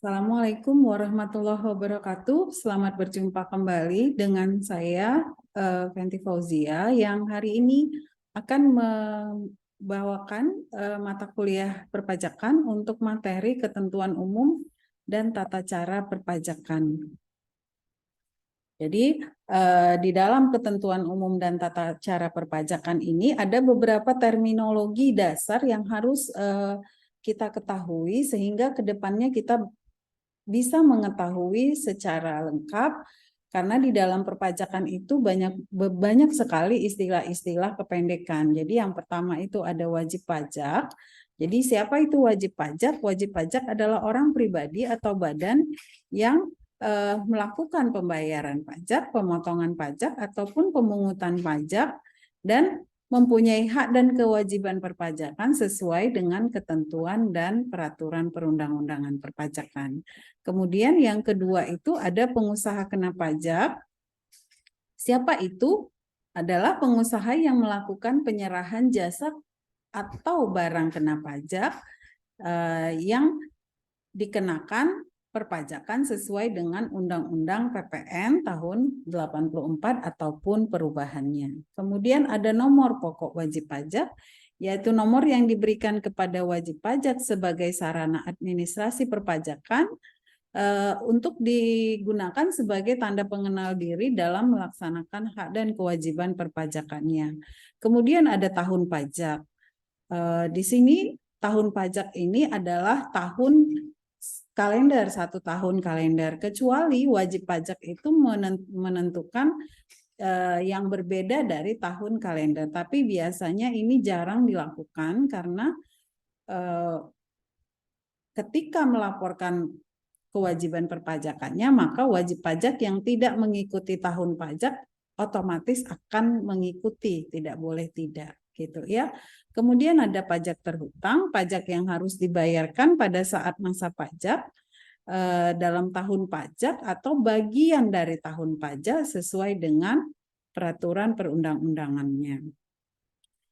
Assalamualaikum warahmatullahi wabarakatuh. Selamat berjumpa kembali dengan saya, Fenty Fauzia, yang hari ini akan membawakan mata kuliah perpajakan untuk materi ketentuan umum dan tata cara perpajakan. Jadi, di dalam ketentuan umum dan tata cara perpajakan ini ada beberapa terminologi dasar yang harus kita ketahui sehingga ke depannya kita bisa mengetahui secara lengkap karena di dalam perpajakan itu banyak sekali istilah-istilah kependekan. Jadi yang pertama itu ada wajib pajak. Jadi siapa itu wajib pajak? Wajib pajak adalah orang pribadi atau badan yang melakukan pembayaran pajak, pemotongan pajak ataupun pemungutan pajak dan mempunyai hak dan kewajiban perpajakan sesuai dengan ketentuan dan peraturan perundang-undangan perpajakan. Kemudian yang kedua itu ada pengusaha kena pajak. Siapa itu? Adalah pengusaha yang melakukan penyerahan jasa atau barang kena pajak yang dikenakan perpajakan sesuai dengan Undang-Undang PPN tahun 84 ataupun perubahannya. Kemudian ada nomor pokok wajib pajak, yaitu nomor yang diberikan kepada wajib pajak sebagai sarana administrasi perpajakan untuk digunakan sebagai tanda pengenal diri dalam melaksanakan hak dan kewajiban perpajakannya. Kemudian ada tahun pajak. Di sini tahun pajak ini adalah tahun kalender, 1 tahun kalender, kecuali wajib pajak itu menentukan yang berbeda dari tahun kalender. Tapi biasanya ini jarang dilakukan karena ketika melaporkan kewajiban perpajakannya, maka wajib pajak yang tidak mengikuti tahun pajak otomatis akan mengikuti, tidak boleh tidak, gitu ya. Kemudian ada pajak terhutang, pajak yang harus dibayarkan pada saat masa pajak dalam tahun pajak atau bagian dari tahun pajak sesuai dengan peraturan perundang-undangannya.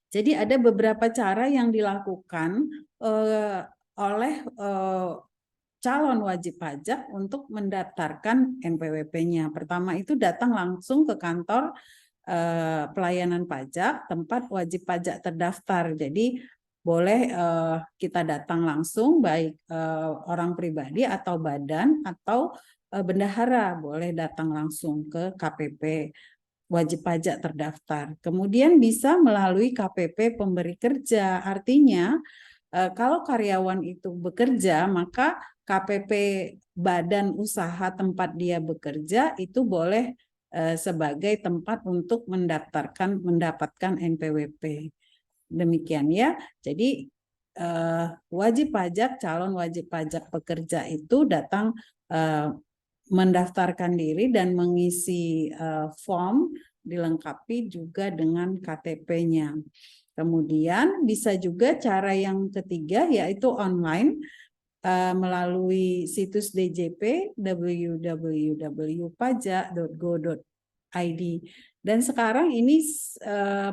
Jadi ada beberapa cara yang dilakukan oleh calon wajib pajak untuk mendaftarkan NPWP-nya. Pertama itu datang langsung ke kantor pelayanan pajak, tempat wajib pajak terdaftar. Jadi boleh kita datang langsung, baik orang pribadi atau badan atau bendahara, boleh datang langsung ke KPP wajib pajak terdaftar. Kemudian bisa melalui KPP pemberi kerja. Artinya kalau karyawan itu bekerja, maka KPP badan usaha tempat dia bekerja itu boleh sebagai tempat untuk mendapatkan NPWP. Demikian ya. Jadi wajib pajak, calon wajib pajak pekerja itu datang mendaftarkan diri dan mengisi form, dilengkapi juga dengan KTP-nya. Kemudian bisa juga cara yang ketiga yaitu online melalui situs DJP www.pajak.go.id. Dan sekarang ini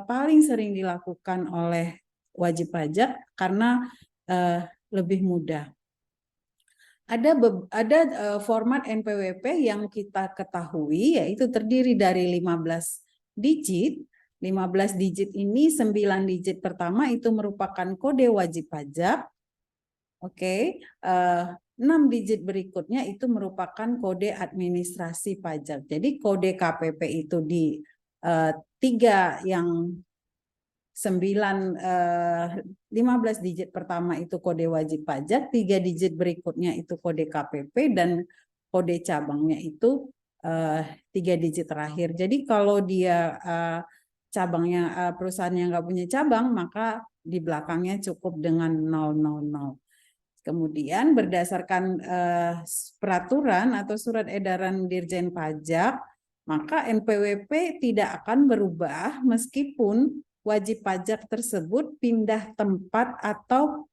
paling sering dilakukan oleh wajib pajak karena lebih mudah. Ada format NPWP yang kita ketahui yaitu terdiri dari 15 digit. 15 digit ini 9 digit pertama itu merupakan kode wajib pajak. Oke, 6 digit berikutnya itu merupakan kode administrasi pajak. Jadi kode KPP itu di 3 yang 15 digit pertama itu kode wajib pajak, 3 digit berikutnya itu kode KPP, dan kode cabangnya itu 3 digit terakhir. Jadi kalau dia cabangnya perusahaan yang nggak punya cabang, maka di belakangnya cukup dengan 000. Kemudian berdasarkan peraturan atau surat edaran Dirjen Pajak, maka NPWP tidak akan berubah meskipun wajib pajak tersebut pindah tempat atau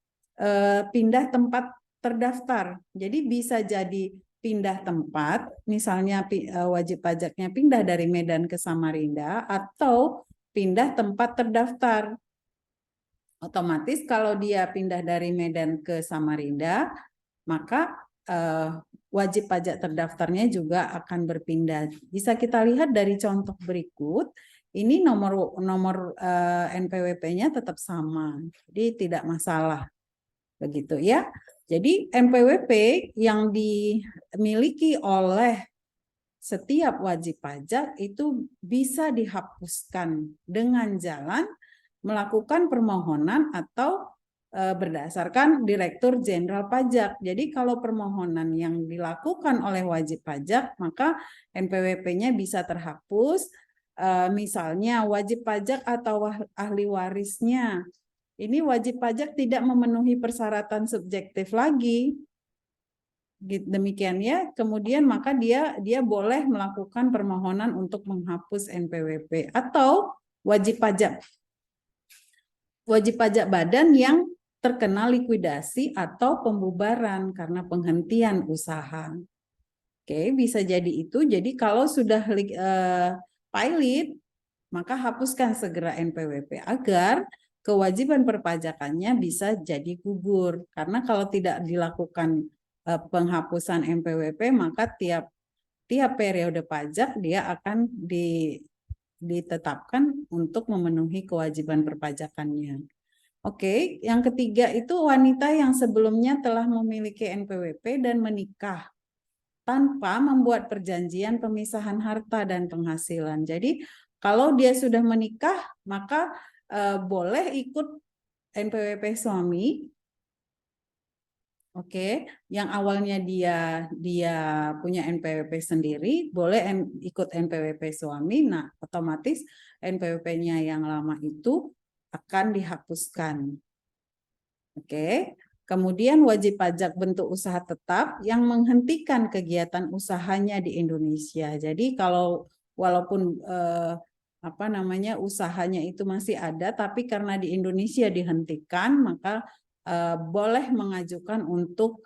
pindah tempat terdaftar. Jadi bisa jadi pindah tempat, misalnya wajib pajaknya pindah dari Medan ke Samarinda atau pindah tempat terdaftar. Otomatis kalau dia pindah dari Medan ke Samarinda, maka wajib pajak terdaftarnya juga akan berpindah. Bisa kita lihat dari contoh berikut. Ini nomor NPWP-nya tetap sama, jadi tidak masalah, begitu ya. Jadi NPWP yang dimiliki oleh setiap wajib pajak itu bisa dihapuskan dengan jalan melakukan permohonan atau berdasarkan Direktur Jenderal Pajak. Jadi kalau permohonan yang dilakukan oleh wajib pajak, maka NPWP-nya bisa terhapus. Misalnya wajib pajak atau ahli warisnya. Ini wajib pajak tidak memenuhi persyaratan subjektif lagi. Demikian ya. Kemudian maka dia boleh melakukan permohonan untuk menghapus NPWP atau wajib pajak badan yang terkena likuidasi atau pembubaran karena penghentian usaha. Oke, bisa jadi itu. Jadi kalau sudah pilot, maka hapuskan segera NPWP agar kewajiban perpajakannya bisa jadi gugur. Karena kalau tidak dilakukan penghapusan NPWP, maka tiap periode pajak dia akan ditetapkan untuk memenuhi kewajiban perpajakannya. Oke, yang ketiga itu wanita yang sebelumnya telah memiliki NPWP dan menikah tanpa membuat perjanjian pemisahan harta dan penghasilan. Jadi kalau dia sudah menikah, maka boleh ikut NPWP suami. Oke, yang awalnya dia punya NPWP sendiri, boleh ikut NPWP suami. Nah, otomatis NPWP-nya yang lama itu akan dihapuskan. Oke. Kemudian wajib pajak bentuk usaha tetap yang menghentikan kegiatan usahanya di Indonesia. Jadi kalau walaupun usahanya itu masih ada, tapi karena di Indonesia dihentikan, maka boleh mengajukan untuk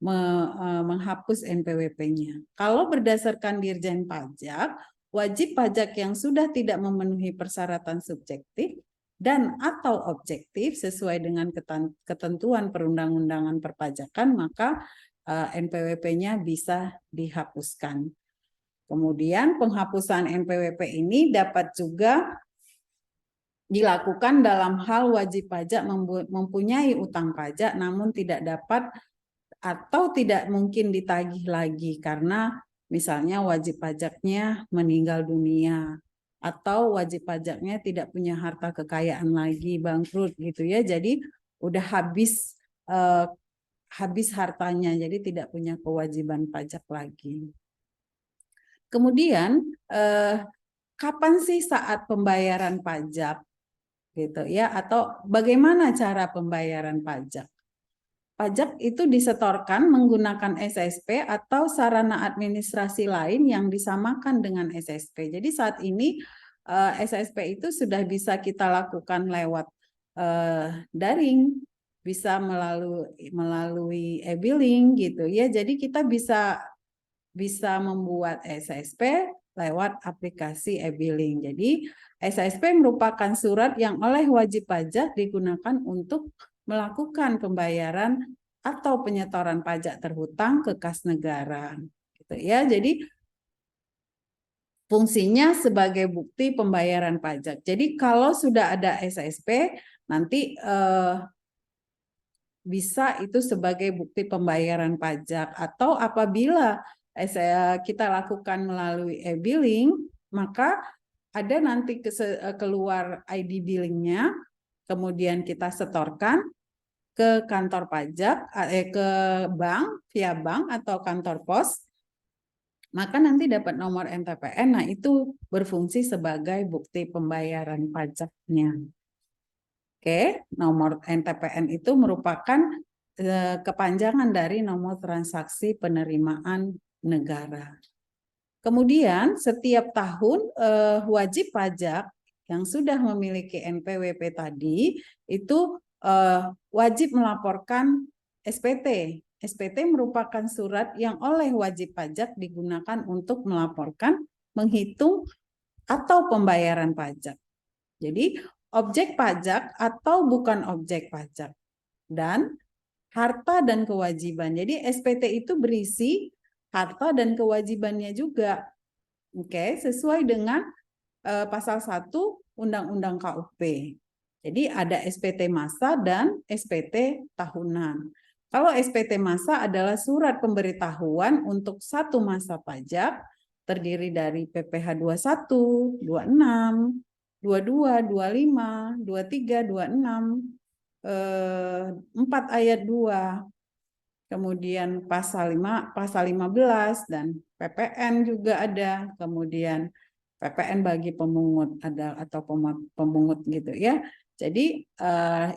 menghapus NPWP-nya. Kalau berdasarkan Dirjen Pajak, wajib pajak yang sudah tidak memenuhi persyaratan subjektif dan atau objektif sesuai dengan ketentuan perundang-undangan perpajakan, maka NPWP-nya bisa dihapuskan. Kemudian penghapusan NPWP ini dapat juga dilakukan dalam hal wajib pajak mempunyai utang pajak namun tidak dapat atau tidak mungkin ditagih lagi karena misalnya wajib pajaknya meninggal dunia atau wajib pajaknya tidak punya harta kekayaan lagi, bangkrut gitu ya. Jadi udah habis hartanya, jadi tidak punya kewajiban pajak lagi. Kemudian kapan sih saat pembayaran pajak gitu ya, atau bagaimana cara pembayaran pajak? Pajak itu disetorkan menggunakan SSP atau sarana administrasi lain yang disamakan dengan SSP. Jadi saat ini SSP itu sudah bisa kita lakukan lewat daring, bisa melalui e-billing gitu ya. Jadi kita bisa membuat SSP lewat aplikasi e-billing. Jadi SSP merupakan surat yang oleh wajib pajak digunakan untuk melakukan pembayaran atau penyetoran pajak terhutang ke kas negara, gitu ya. Jadi fungsinya sebagai bukti pembayaran pajak. Jadi kalau sudah ada SSP, nanti bisa itu sebagai bukti pembayaran pajak. Atau apabila kita lakukan melalui e-billing, maka ada nanti keluar ID billingnya, kemudian kita setorkan ke kantor pajak, ke bank, via bank atau kantor pos, maka nanti dapat nomor NTPN, nah itu berfungsi sebagai bukti pembayaran pajaknya. Oke, nomor NTPN itu merupakan kepanjangan dari nomor transaksi penerimaan negara. Kemudian setiap tahun wajib pajak yang sudah memiliki NPWP tadi itu wajib melaporkan SPT. SPT merupakan surat yang oleh wajib pajak digunakan untuk melaporkan, menghitung, atau pembayaran pajak. Jadi objek pajak atau bukan objek pajak. Dan harta dan kewajiban. Jadi SPT itu berisi harta dan kewajibannya juga. Oke, sesuai dengan pasal 1 Undang-Undang KUP. Jadi ada SPT masa dan SPT tahunan. Kalau SPT masa adalah surat pemberitahuan untuk satu masa pajak, terdiri dari PPh 21, 26, 22, 25, 23, 26, 4 ayat 2, kemudian pasal 15 dan PPN juga ada, kemudian PPN bagi pemungut ada atau pemungut gitu ya. Jadi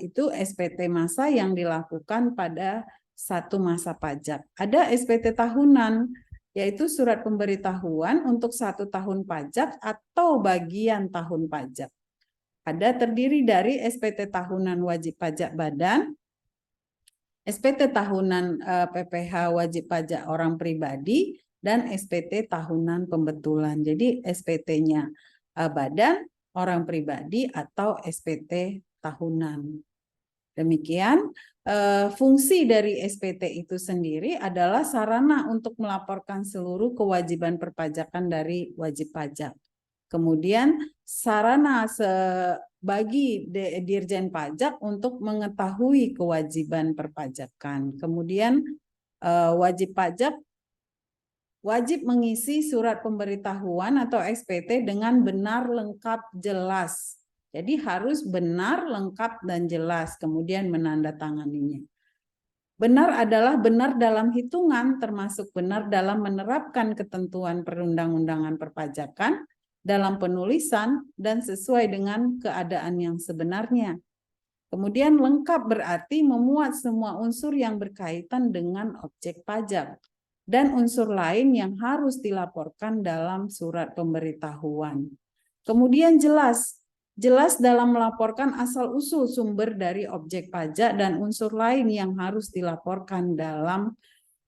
itu SPT masa yang dilakukan pada satu masa pajak. Ada SPT tahunan, yaitu surat pemberitahuan untuk 1 tahun pajak atau bagian tahun pajak. Ada terdiri dari SPT tahunan wajib pajak badan, SPT tahunan PPh wajib pajak orang pribadi, dan SPT tahunan pembetulan. Jadi SPT-nya badan, orang pribadi, atau SPT tahunan. Demikian fungsi dari SPT itu sendiri adalah sarana untuk melaporkan seluruh kewajiban perpajakan dari wajib pajak. Kemudian sarana bagi Dirjen Pajak untuk mengetahui kewajiban perpajakan. Kemudian wajib pajak wajib mengisi surat pemberitahuan atau SPT dengan benar, lengkap, jelas. Jadi harus benar, lengkap, dan jelas, kemudian menandatanganinya. Benar adalah benar dalam hitungan, termasuk benar dalam menerapkan ketentuan perundang-undangan perpajakan, dalam penulisan, dan sesuai dengan keadaan yang sebenarnya. Kemudian lengkap berarti memuat semua unsur yang berkaitan dengan objek pajak dan unsur lain yang harus dilaporkan dalam surat pemberitahuan. Kemudian jelas dalam melaporkan asal-usul sumber dari objek pajak dan unsur lain yang harus dilaporkan dalam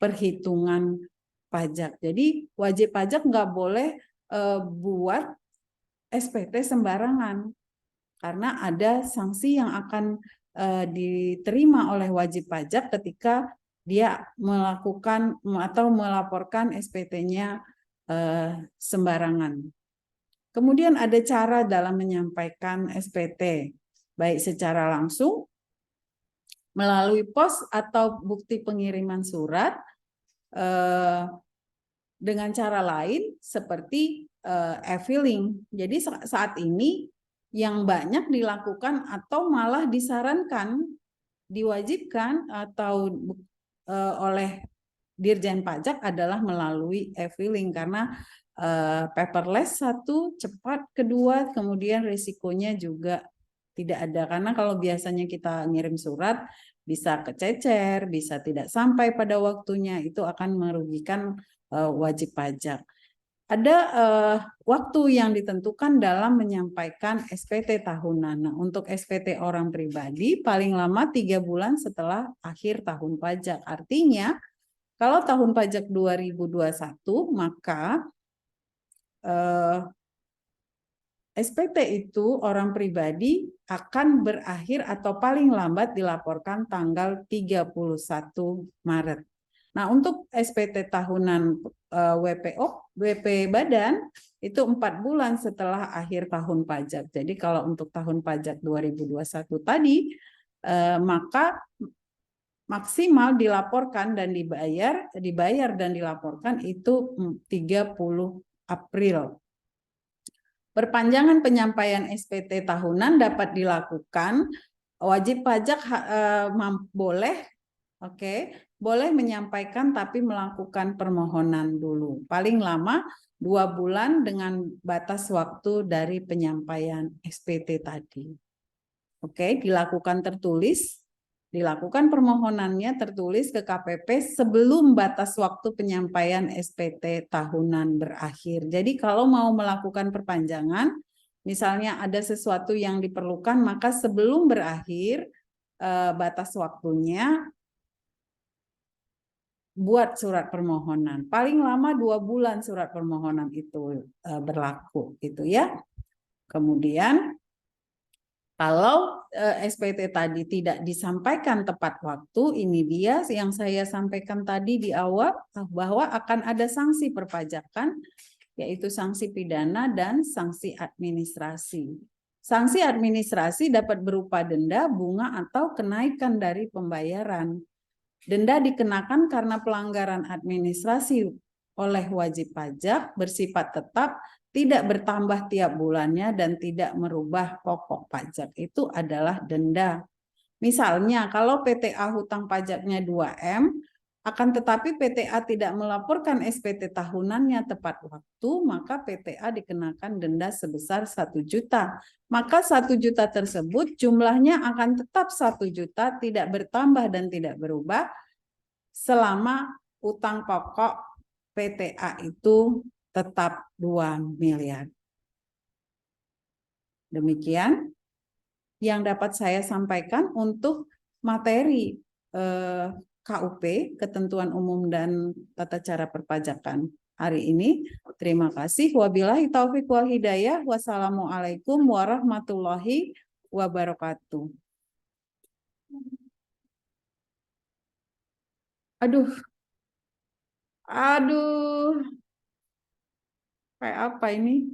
perhitungan pajak. Jadi wajib pajak nggak boleh buat SPT sembarangan, karena ada sanksi yang akan diterima oleh wajib pajak ketika dia melakukan atau melaporkan SPT-nya sembarangan. Kemudian ada cara dalam menyampaikan SPT, baik secara langsung, melalui pos atau bukti pengiriman surat, dengan cara lain seperti e-filing. Jadi saat ini yang banyak dilakukan atau malah disarankan, diwajibkan atau oleh Dirjen Pajak adalah melalui e-filing, karena paperless satu, cepat kedua, kemudian risikonya juga tidak ada. Karena kalau biasanya kita ngirim surat bisa kececer, bisa tidak sampai pada waktunya, itu akan merugikan wajib pajak. Ada waktu yang ditentukan dalam menyampaikan SPT tahunan. Nah, untuk SPT orang pribadi paling lama 3 bulan setelah akhir tahun pajak. Artinya kalau tahun pajak 2021 maka SPT itu orang pribadi akan berakhir atau paling lambat dilaporkan tanggal 31 Maret. Nah, untuk SPT tahunan WP badan itu 4 bulan setelah akhir tahun pajak. Jadi kalau untuk tahun pajak 2021 tadi, maka maksimal dilaporkan dan dibayar dan dilaporkan itu 30 April. Perpanjangan penyampaian SPT tahunan dapat dilakukan, wajib pajak boleh menyampaikan tapi melakukan permohonan dulu. Paling lama 2 bulan dengan batas waktu dari penyampaian SPT tadi. Dilakukan tertulis, dilakukan permohonannya tertulis ke KPP sebelum batas waktu penyampaian SPT tahunan berakhir. Jadi kalau mau melakukan perpanjangan, misalnya ada sesuatu yang diperlukan, maka sebelum berakhir batas waktunya, buat surat permohonan. Paling lama 2 bulan surat permohonan itu berlaku, gitu ya. Kemudian Kalau SPT tadi tidak disampaikan tepat waktu, ini dia yang saya sampaikan tadi di awal bahwa akan ada sanksi perpajakan, yaitu sanksi pidana dan sanksi administrasi. Sanksi administrasi dapat berupa denda, bunga, atau kenaikan dari pembayaran. Denda dikenakan karena pelanggaran administrasi oleh wajib pajak bersifat tetap, tidak bertambah tiap bulannya, dan tidak merubah pokok pajak. Itu adalah denda. Misalnya, kalau PTA hutang pajaknya 2M, akan tetapi PTA tidak melaporkan SPT tahunannya tepat waktu, maka PTA dikenakan denda sebesar 1 juta. Maka 1 juta tersebut jumlahnya akan tetap 1 juta, tidak bertambah dan tidak berubah selama utang pokok PTA itu tetap 2 miliar. Demikian yang dapat saya sampaikan untuk materi KUP, Ketentuan Umum dan Tata Cara Perpajakan hari ini. Terima kasih. Wabillahi taufiq wal hidayah. Wassalamualaikum warahmatullahi wabarakatuh. Aduh, aduh, kayak apa ini?